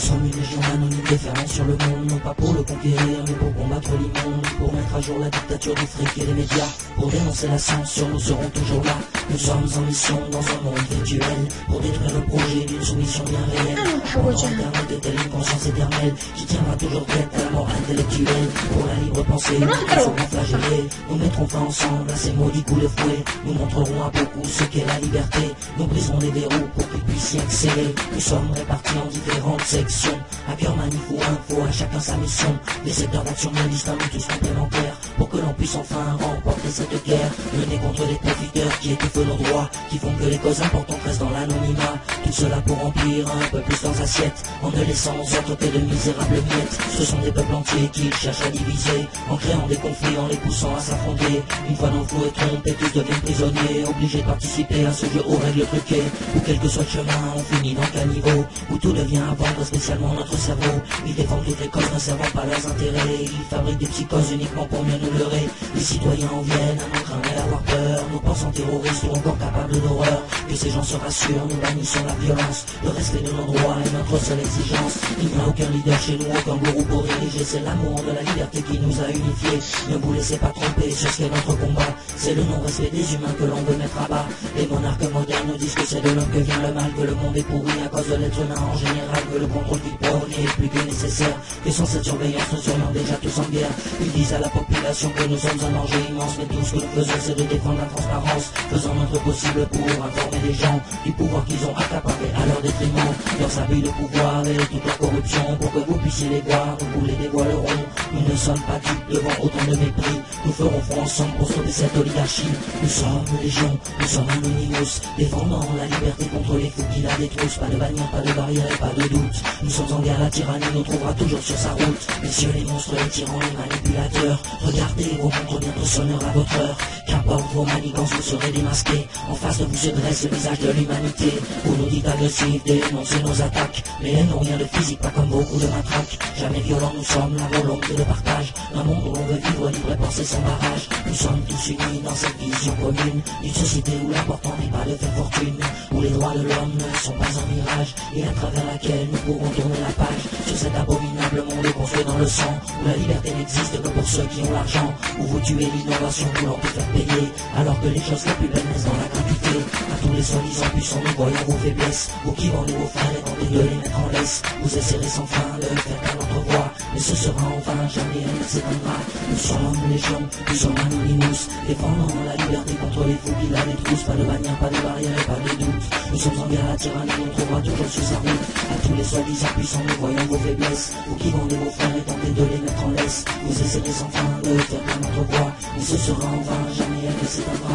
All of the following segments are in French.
sommes une légion anonyme déferlant sur le monde, non pas pour le conquérir, mais pour combattre l'immonde, pour mettre à jour la dictature du fric et des médias, pour dénoncer la censure, nous serons toujours là. Nous sommes en mission dans un monde virtuel, pour détruire le projet d'une soumission bien réelle. Pour Internet est-elle une conscience éternelle, qui tiendra toujours tête à la mort intellectuelle. Pour la libre pensée, nous serons flagellés, nous mettrons fin ensemble à ces maudits coups de fouet. Nous montrerons à beaucoup ce qu'est la liberté, nous briserons les verrous pour qu'ils puissent y accéder. Nous sommes répartis en différentes sections, à cœur manif ou info, à chacun sa mission. Des secteurs d'action bien distincts mais tous complémentaires, pour que l'on puisse enfin remporter cette guerre, mener contre les profiteurs qui étouffent nos droits, qui font que les causes importantes restent dans l'anonymat. Tout cela pour remplir un peu plus leurs assiettes, en ne laissant aux autres que de misérables miettes. Ce sont des peuples entiers qui cherchent à diviser, en créant des conflits, en les poussant à s'affronter. Une fois nos fous et trompés, tous deviennent prisonniers, obligés de participer à ce jeu aux règles truquées, où quel que soit le chemin, on finit dans quel niveau, où tout devient à vendre, spécialement notre cerveau. Ils défendent toutes les causes, ne servant pas leurs intérêts, ils fabriquent des psychoses uniquement pour mieux nous leurrer. Les citoyens en viennent à nous craindre et à avoir peur, nous pensons terroristes ou encore capables d'horreur. Que ces gens se rassurent, nous bannissons la violence, le respect de nos droits est notre seule exigence. Il n'y a aucun leader chez nous, aucun gourou pour diriger, c'est l'amour de la liberté qui nous a unifiés. Ne vous laissez pas tromper sur ce qu'est notre combat, c'est le non-respect des humains que l'on veut mettre à bas. Les monarques modernes nous disent que c'est de l'homme que vient le mal, que le monde est pourri à cause de l'être humain en général, que le contrôle qu'il prône est plus que nécessaire, que sans cette surveillance nous serions déjà tous en guerre. Ils disent à la population que nous sommes un danger immense, mais tout ce que nous faisons c'est de défendre la transparence, faisant notre possible pour informer les gens du pouvoir qu'ils ont accaparé à leur détriment, leurs abus de pouvoir et toute leur corruption, pour que vous puissiez les voir, nous vous les dévoilerons. Nous ne sommes pas dupes devant autant de mépris, nous ferons front ensemble pour sauver cette oligarchie. Nous sommes légion, nous sommes Anonymous, défendant la liberté contre les fous qui la détruisent. Pas de bannière, pas de barrière et pas de doute, nous sommes en guerre, la tyrannie nous trouvera toujours sur sa route. Messieurs les monstres, les tyrans, les manipulateurs, regardez vos montres bientôt sonneur à votre heure. Qu'importe vos manigances, vous serez démasqués, en face de vous se dresse le visage de l'humanité. Vous nous dites agressifs, dénoncez nos attaques, mais elles n'ont rien de physique, pas comme beaucoup de matraques. Jamais violents, nous sommes la volonté de partage, un monde où l'on veut vivre libre et penser sans barrage. Nous sommes tous unis dans cette vision commune, d'une société où l'important n'est pas de faire fortune, où les droits de l'homme ne sont pas un mirage, et à travers laquelle nous pourrons tourner la page sur cet abominable monde construit dans le sang, où la liberté n'existe que pour ceux qui ont l'argent, où vous tuez l'innovation voulant tout faire payer, alors que les choses les plus belles naissent dans la gratuité. À tous les soi-disant puissants, nous voyons vos faiblesses, vous qui vendez vos frères et tentez de les mettre en laisse. Vous essaierez sans fin de faire taire notre voix, mais ce sera enfin jamais elle ne s'éteindra. Nous sommes légion, nous sommes Anonymous, défendant la liberté contre les fous qui la détruisent. Pas de bannière, pas de barrière et pas de doute, nous sommes en guerre, la tyrannie nous trouvera toujours sur sa route. À tous les soi-disant puissants, nous voyons vos faiblesses, vous qui vendez vos frères et tentez de les mettre en laisse. Vous essaierez sans fin de faire taire notre voix, mais ce sera enfin jamais elle ne s'éteindra.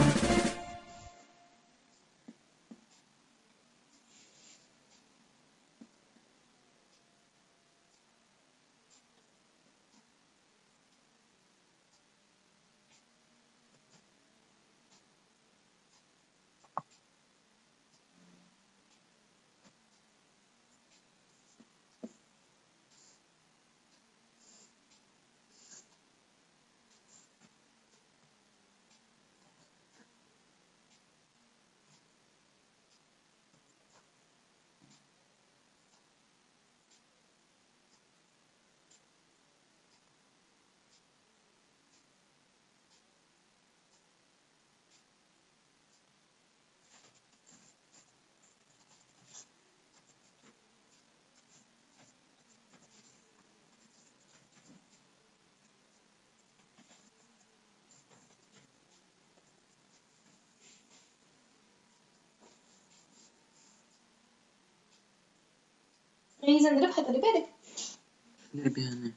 غير زندرب خلي بالك. لا بيانه